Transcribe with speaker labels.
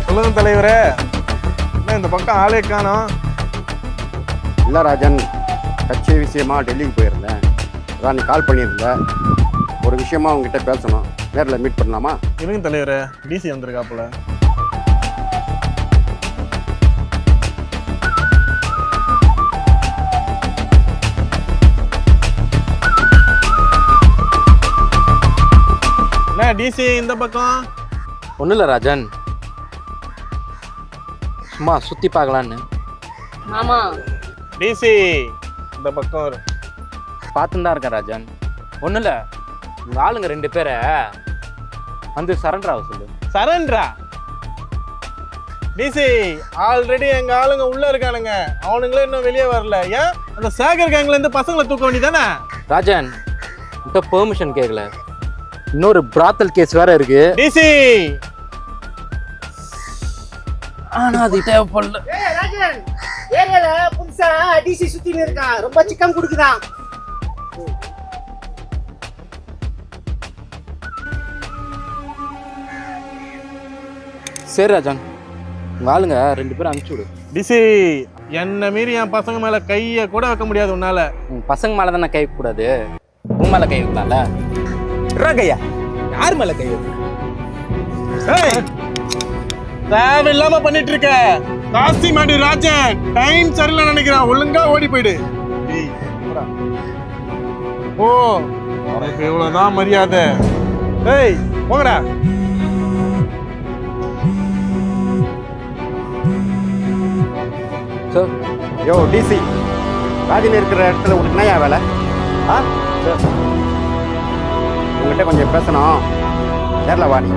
Speaker 1: சொல்லுங்க தலைவரே, என்ன இந்த பக்கம் ஆளே காணோம்?
Speaker 2: இல்லை ராஜன், கட்சி விஷயமா டெல்லிக்கு போயிருந்தேன். அதான் நீ கால் பண்ணியிருந்தேன். ஒரு விஷயமா உங்ககிட்ட பேசணும். நேரில் மீட் பண்ணலாமா?
Speaker 1: இருங்க தலைவரே, டிசி வந்திருக்காப்புல. என்ன டிசி இந்த பக்கம்?
Speaker 3: ஒன்றும் இல்லை ராஜன், சும்மா சுற்றி பார்க்கலான்னு.
Speaker 4: ஆமா
Speaker 1: டிசி இந்த பக்கம்
Speaker 3: பார்த்துன்னு தான் இருக்கேன் ராஜன். ஒன்றும் இல்லை, உங்கள் ஆளுங்க 2 பேரை வந்து சரண்டர் ஆக சொல்லு.
Speaker 1: சரண்டரா? டிசி ஆல்ரெடி எங்க ஆளுங்க உள்ள இருக்கானுங்க, அவனுங்களே இன்னும் வெளியே வரல. ஏன் அந்த சேகர் கேங்ல இருந்து பசங்களை தூக்க வேண்டியதானே?
Speaker 3: ராஜன் இப்போ பெர்மிஷன் கேட்கல, இன்னொரு பிராத்தல் கேஸ் வேற இருக்கு
Speaker 1: டிசி.
Speaker 3: ஆனா அது தேவைப்படல.
Speaker 4: ராஜன் ஏரியால புதுசா டிசி சுத்தின்னு இருக்கான், ரொம்ப சிக்கம் குடுக்குறான்.
Speaker 3: சரி ராஜன், உங்க ஆளுங்க 2 பேரும் அனுப்பிச்சு விடு.
Speaker 1: டிசி என்ன மீறி என் பசங்க மேல கைய கூட வைக்க முடியாது உன்னால.
Speaker 3: உங்க பசங்க மேல தானே கை கூடாது, உன் மேல கை வைக்கலாம்ல.
Speaker 5: கையா யார் மேல கை வைக்க?
Speaker 1: தேவையில்லாம பண்ணிட்டு இருக்க காசி மாடி ராஜன். டைம் சரியில்லை நினைக்கிறான், ஒழுங்கா ஓடி போயிடு. ஓ உனக்கு இவ்வளவுதான் மரியாதை? ஏய் போங்கடா.
Speaker 3: சார்
Speaker 2: யோ டிசி, ராஜன் இருக்கிற இடத்துல உனக்கு என்னையா வேலை? உங்கள்கிட்ட கொஞ்சம் பேசணும். நேரில் வா நீ.